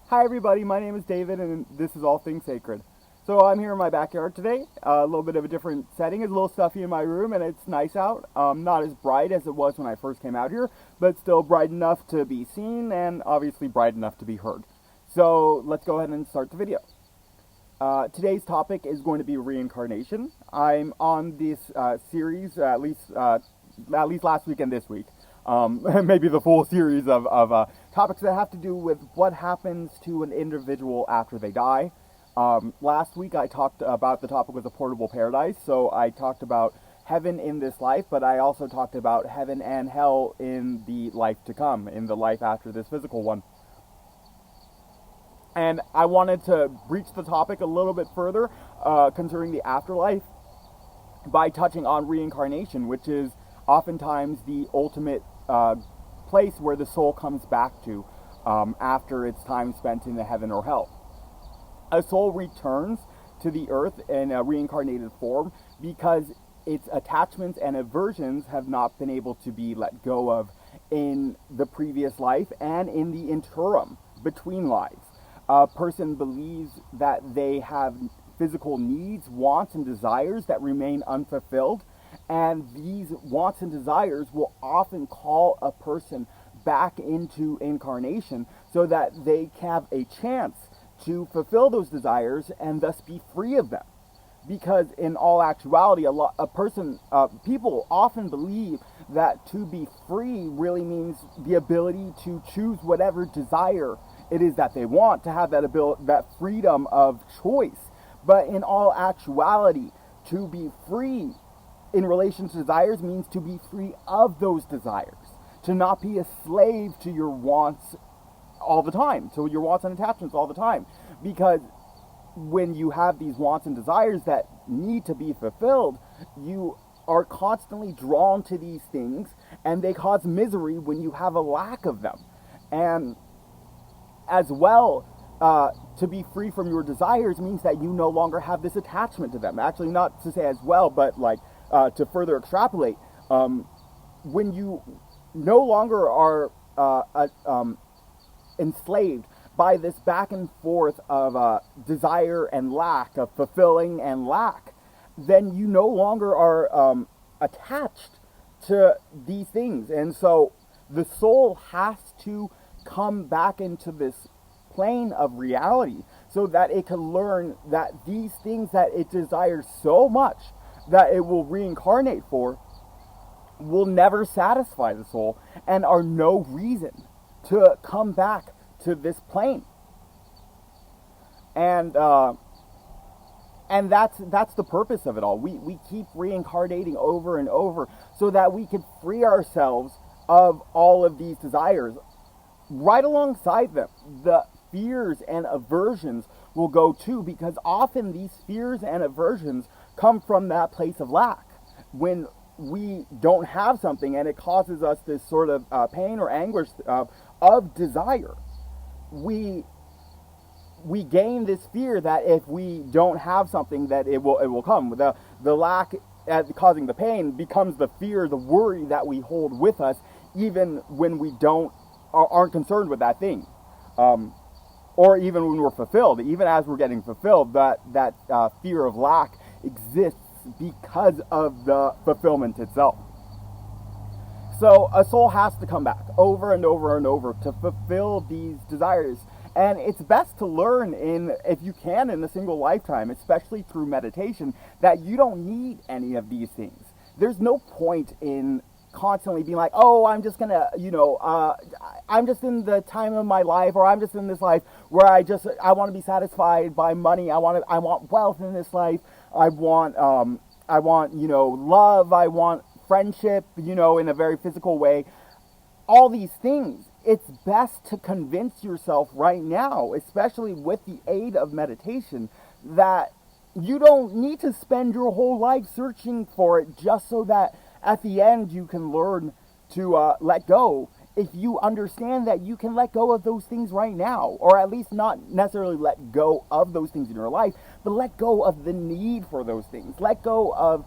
Hi everybody, my name is David and this is All Things Sacred. So I'm here in my backyard today, a little bit of a different setting. It's a little stuffy in my room and it's nice out. Not as bright as it was when I first came out here, but still bright enough to be seen and obviously bright enough to be heard. So let's go ahead and start the video. Today's topic is going to be reincarnation. I'm on this series at least last week and this week. Maybe the full series of topics that have to do with what happens to an individual after they die. Last week I talked about the topic was a portable paradise, so I talked about heaven in this life, but I also talked about heaven and hell in the life to come, in the life after this physical one. And I wanted to breach the topic a little bit further concerning the afterlife by touching on reincarnation, which is oftentimes the ultimate place where the soul comes back to after its time spent in the heaven or hell. A soul returns to the earth in a reincarnated form because its attachments and aversions have not been able to be let go of in the previous life and in the interim between lives. A person believes that they have physical needs, wants, and desires that remain unfulfilled, and these wants and desires will often call a person back into incarnation so that they have a chance to fulfill those desires and thus be free of them. Because in all actuality, people often believe that to be free really means the ability to choose whatever desire it is that they want, to have that freedom of choice. But in all actuality, to be free in relation to desires means to be free of those desires, to not be a slave to your wants all the time, to your wants and attachments all the time. Because when you have these wants and desires that need to be fulfilled, you are constantly drawn to these things, and they cause misery when you have a lack of them. And as well, to be free from your desires means that you no longer have this attachment to them. Actually, not to say as well, but to further extrapolate, when you no longer are enslaved by this back and forth of desire and lack, of fulfilling and lack, then you no longer are attached to these things. And so the soul has to come back into this plane of reality so that it can learn that these things that it desires so much that it will reincarnate for will never satisfy the soul and are no reason to come back to this plane. And that's the purpose of it all. We keep reincarnating over and over so that we can free ourselves of all of these desires. Right alongside them, the fears and aversions will go too, because often these fears and aversions come from that place of lack. When we don't have something and it causes us this sort of pain or anguish of desire, we gain this fear that if we don't have something that it will come. The lack causing the pain becomes the fear, the worry that we hold with us even when we aren't concerned with that thing. Or even when we're fulfilled, even as we're getting fulfilled, that fear of lack exists because of the fulfillment itself. So a soul has to come back over and over and over to fulfill these desires. And it's best to learn if you can, in a single lifetime, especially through meditation, that you don't need any of these things. There's no point in constantly being like, oh, I'm just gonna, I'm just in the time of my life, or I'm just in this life where I want to be satisfied by money. I want wealth in this life. I want love. I want friendship, in a very physical way. All these things. It's best to convince yourself right now, especially with the aid of meditation, that you don't need to spend your whole life searching for it just so that at the end you can learn to let go. If you understand that you can let go of those things right now, or at least not necessarily let go of those things in your life, but let go of the need for those things. Let go of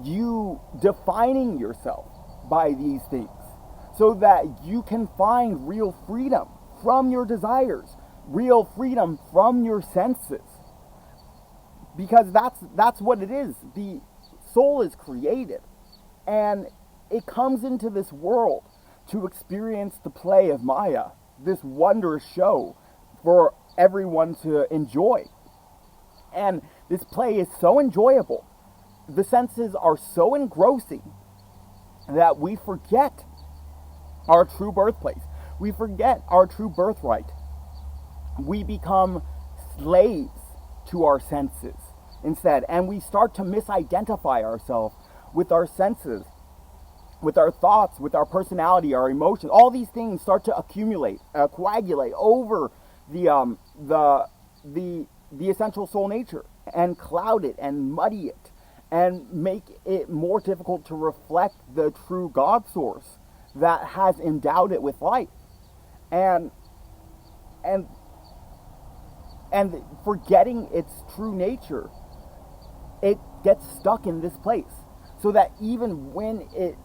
you defining yourself by these things, so that you can find real freedom from your desires, real freedom from your senses. Because that's what it is. The soul is created, and it comes into this world to experience the play of Maya, this wondrous show for everyone to enjoy. And this play is so enjoyable, the senses are so engrossing, that we forget our true birthplace. We forget our true birthright. We become slaves to our senses instead, and we start to misidentify ourselves with our senses, with our thoughts, with our personality, our emotions. All these things start to accumulate, coagulate over the essential soul nature, and cloud it and muddy it and make it more difficult to reflect the true God source that has endowed it with life. And forgetting its true nature, it gets stuck in this place. So that even when it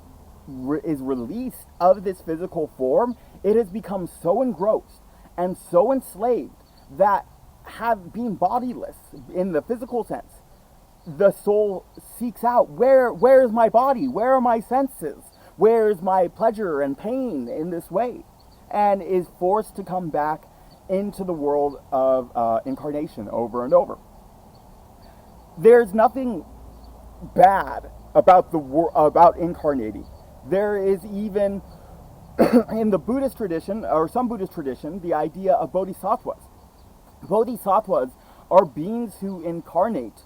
is released of this physical form, it has become so engrossed and so enslaved that, have been bodiless in the physical sense, the soul seeks out, where is my body? Where are my senses? Where is my pleasure and pain in this way? And is forced to come back into the world of incarnation over and over. There's nothing bad about about incarnating. There is even in the Buddhist tradition, or some Buddhist tradition, the idea of bodhisattvas. Bodhisattvas are beings who incarnate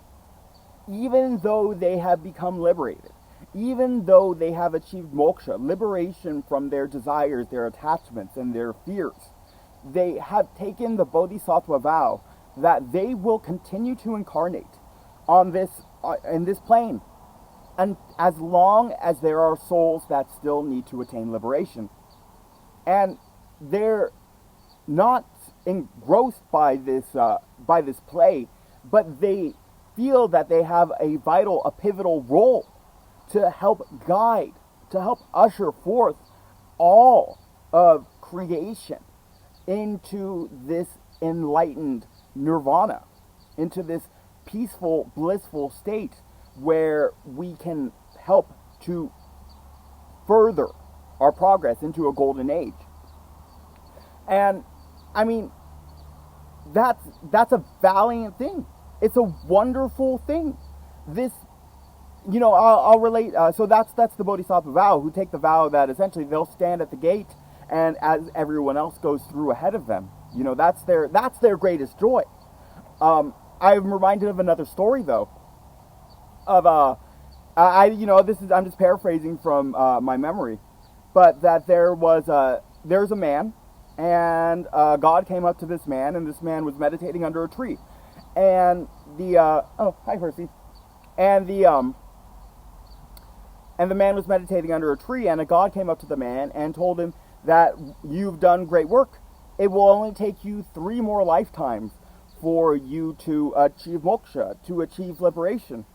even though they have become liberated, even though they have achieved moksha, liberation from their desires, their attachments, and their fears. They have taken the bodhisattva vow that they will continue to incarnate on this in this plane, and as long as there are souls that still need to attain liberation. And they're not engrossed by this play, but they feel that they have a pivotal role to help guide, to help usher forth all of creation into this enlightened nirvana, into this peaceful, blissful state where we can help to further our progress into a golden age. And I mean, that's a valiant thing. It's a wonderful thing. This, I'll relate. So that's the Bodhisattva vow, who take the vow that essentially they'll stand at the gate, and as everyone else goes through ahead of them, that's their greatest joy. I'm reminded of another story though. Of I'm just paraphrasing from my memory, but that there's a man. And God came up to this man, and this man was meditating under a tree. And hi Percy. And the man was meditating under a tree, and a God came up to the man and told him that you've done great work. It will only take you 3 more lifetimes for you to achieve moksha, to achieve liberation.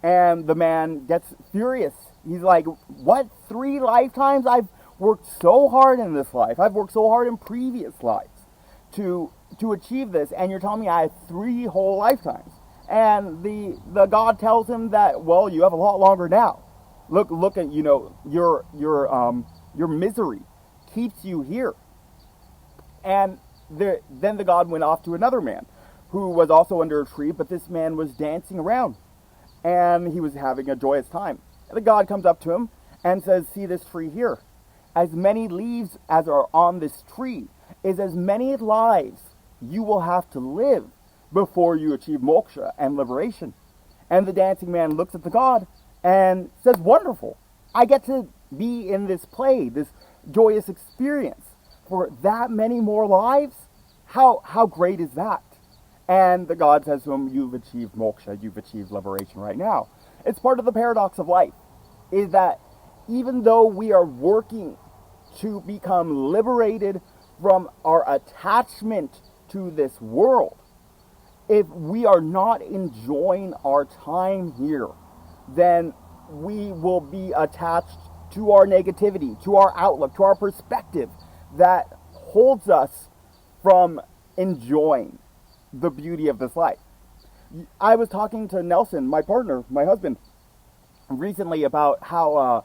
And the man gets furious. He's like, what, 3 lifetimes? I've worked so hard in this life. I've worked so hard in previous lives to achieve this, and you're telling me I have 3 whole lifetimes. And the God tells him that, well, you have a lot longer now. Look at your misery keeps you here. And then the God went off to another man who was also under a tree, but this man was dancing around and he was having a joyous time. And the God comes up to him and says, see this tree here? As many leaves as are on this tree is as many lives you will have to live before you achieve moksha and liberation. And the dancing man looks at the God and says, wonderful, I get to be in this play, this joyous experience for that many more lives. How great is that? And the God says to him, you've achieved moksha, you've achieved liberation right now. It's part of the paradox of life, is that even though we are working to become liberated from our attachment to this world, if we are not enjoying our time here, then we will be attached to our negativity, to our outlook, to our perspective that holds us from enjoying the beauty of this life. I was talking to Nelson, my partner, my husband, recently about how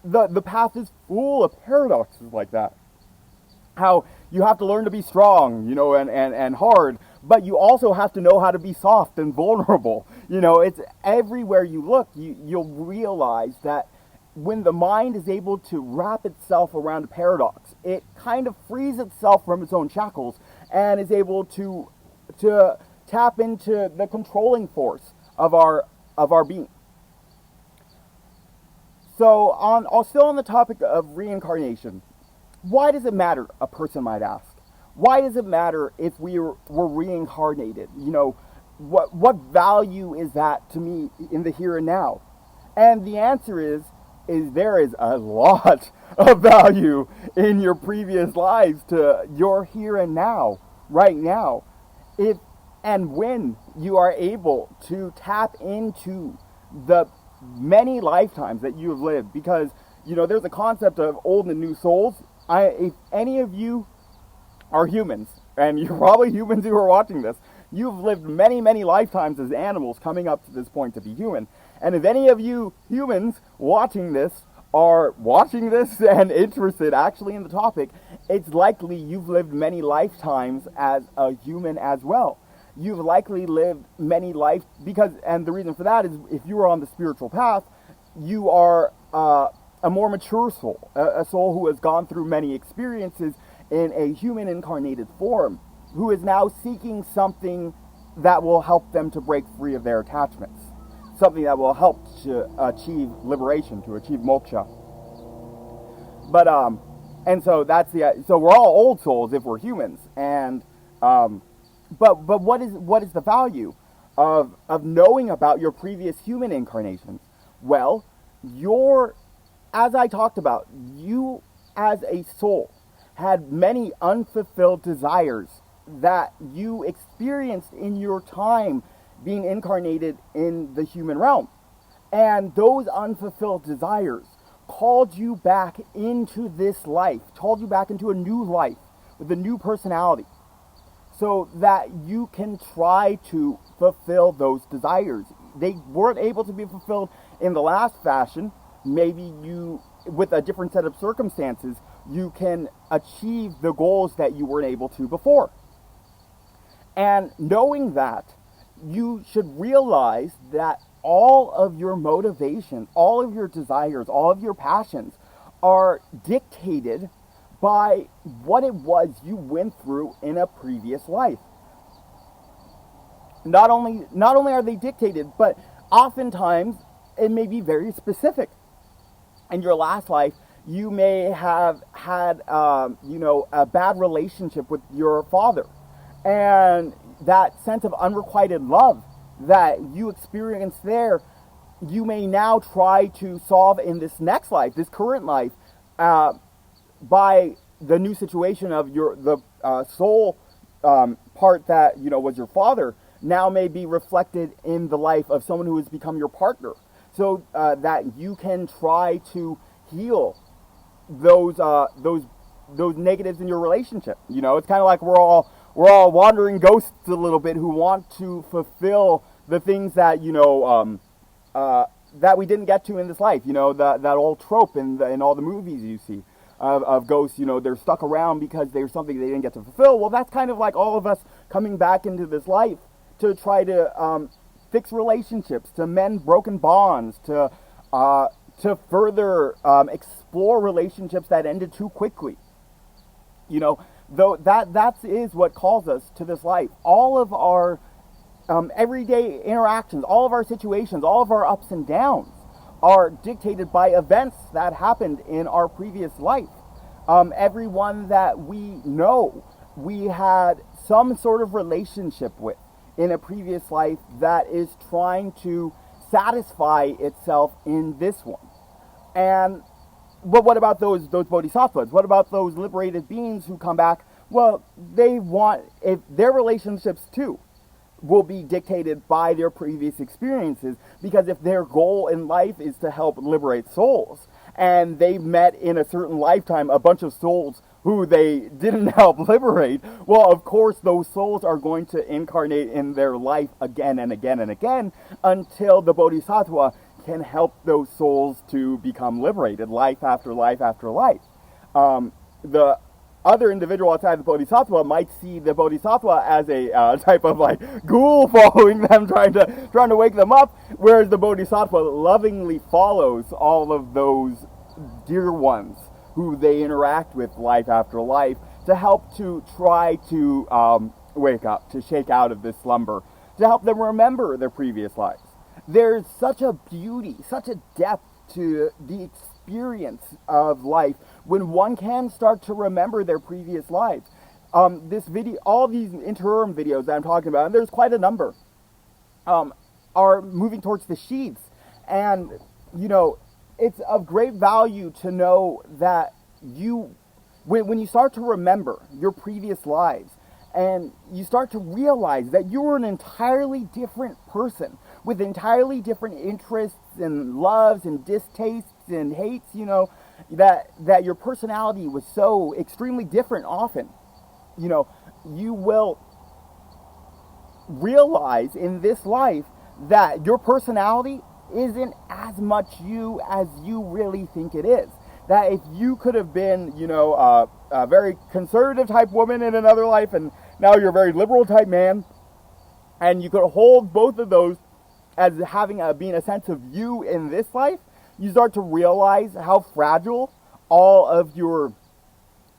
the path is full of paradoxes like that. How you have to learn to be strong, and hard, but you also have to know how to be soft and vulnerable. It's everywhere you look, you'll realize that when the mind is able to wrap itself around a paradox, it kind of frees itself from its own shackles and is able to tap into the controlling force of our being. So still on the topic of reincarnation, why does it matter, a person might ask? Why does it matter if we're reincarnated? What value is that to me in the here and now? And the answer is there is a lot of value in your previous lives to your here and now, right now. If and when you are able to tap into the many lifetimes that you have lived, because there's a concept of old and new souls. If any of you are humans, and you're probably humans who are watching this, you've lived many, many lifetimes as animals coming up to this point to be human. And if any of you humans watching this are watching this and interested actually in the topic, it's likely you've lived many lifetimes as a human as well. You've likely lived many life and the reason for that is if you are on the spiritual path, you are a more mature soul, a soul who has gone through many experiences in a human incarnated form, who is now seeking something that will help them to break free of their attachments, something that will help to achieve liberation, to achieve moksha. But and so so we're all old souls if we're humans, and but what is the value of knowing about your previous human incarnations? Well, as I talked about, you as a soul had many unfulfilled desires that you experienced in your time being incarnated in the human realm. And those unfulfilled desires called you back into this life, called you back into a new life with a new personality, so that you can try to fulfill those desires. They weren't able to be fulfilled in the last fashion. Maybe with a different set of circumstances, you can achieve the goals that you weren't able to before. And knowing that, you should realize that all of your motivation, all of your desires, all of your passions are dictated by what it was you went through in a previous life. Not only are they dictated, but oftentimes it may be very specific. In your last life, you may have had, a bad relationship with your father. And that sense of unrequited love that you experienced there, you may now try to solve in this next life, this current life, by the new situation of the soul part that, was your father, now may be reflected in the life of someone who has become your partner. So that you can try to heal those negatives in your relationship. It's kind of like we're all wandering ghosts a little bit who want to fulfill the things that that we didn't get to in this life. That old trope in all the movies you see of ghosts. They're stuck around because there's something they didn't get to fulfill. Well, that's kind of like all of us coming back into this life to try to fix relationships, to mend broken bonds, to further explore relationships that ended too quickly. Though that is what calls us to this life. All of our everyday interactions, all of our situations, all of our ups and downs are dictated by events that happened in our previous life. Everyone that we know, we had some sort of relationship with in a previous life that is trying to satisfy itself in this one. But what about those bodhisattvas? What about those liberated beings who come back? Well, if their relationships too will be dictated by their previous experiences, because if their goal in life is to help liberate souls, and they've met in a certain lifetime a bunch of souls who they didn't help liberate, well, of course, those souls are going to incarnate in their life again and again and again until the Bodhisattva can help those souls to become liberated, life after life after life. The other individual outside the Bodhisattva might see the Bodhisattva as a type of like ghoul following them, trying to wake them up, whereas the Bodhisattva lovingly follows all of those dear ones who they interact with life after life to help to try to wake up, to shake out of this slumber, to help them remember their previous lives. There's such a beauty, such a depth to the experience of life when one can start to remember their previous lives. This video, all these interim videos that I'm talking about, and there's quite a number, are moving towards the sheaths. And, you know, it's of great value to know that when you start to remember your previous lives, and you start to realize that you're an entirely different person with entirely different interests and loves and distastes and hates, you know, that your personality was so extremely different often. You know, you will realize in this life that your personality isn't as much you as you really think it is. That if you could have been, you know, a very conservative type woman in another life, and now you're a very liberal type man, and you could hold both of those as having being a sense of you in this life, you start to realize how fragile all of your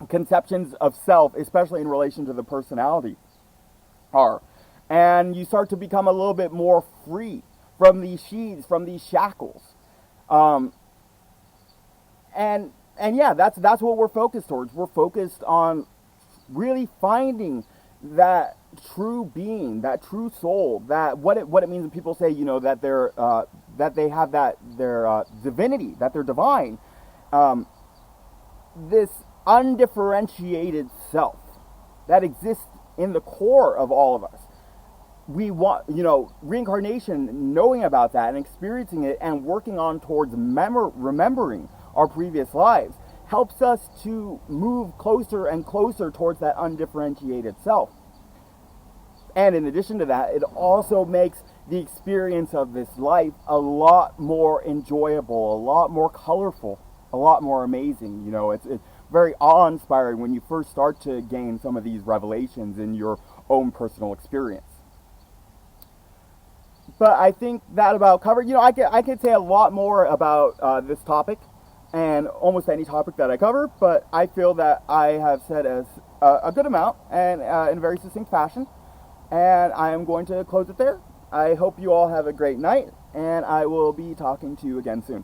conceptions of self, especially in relation to the personality, are. And you start to become a little bit more free from these sheaths, from these shackles. And yeah, that's what we're focused towards. We're focused on really finding that true being, that true soul, that what it means when people say, you know, that they're that they have that their divinity, that they're divine. This undifferentiated self that exists in the core of all of us. We want, you know, reincarnation, knowing about that and experiencing it and working on towards remembering our previous lives helps us to move closer and closer towards that undifferentiated self. And in addition to that, it also makes the experience of this life a lot more enjoyable, a lot more colorful, a lot more amazing. You know, it's very awe-inspiring when you first start to gain some of these revelations in your own personal experience. But I think that about covered. You know, I could say a lot more about this topic and almost any topic that I cover, but I feel that I have said a good amount and in a very succinct fashion, and I am going to close it there. I hope you all have a great night, and I will be talking to you again soon.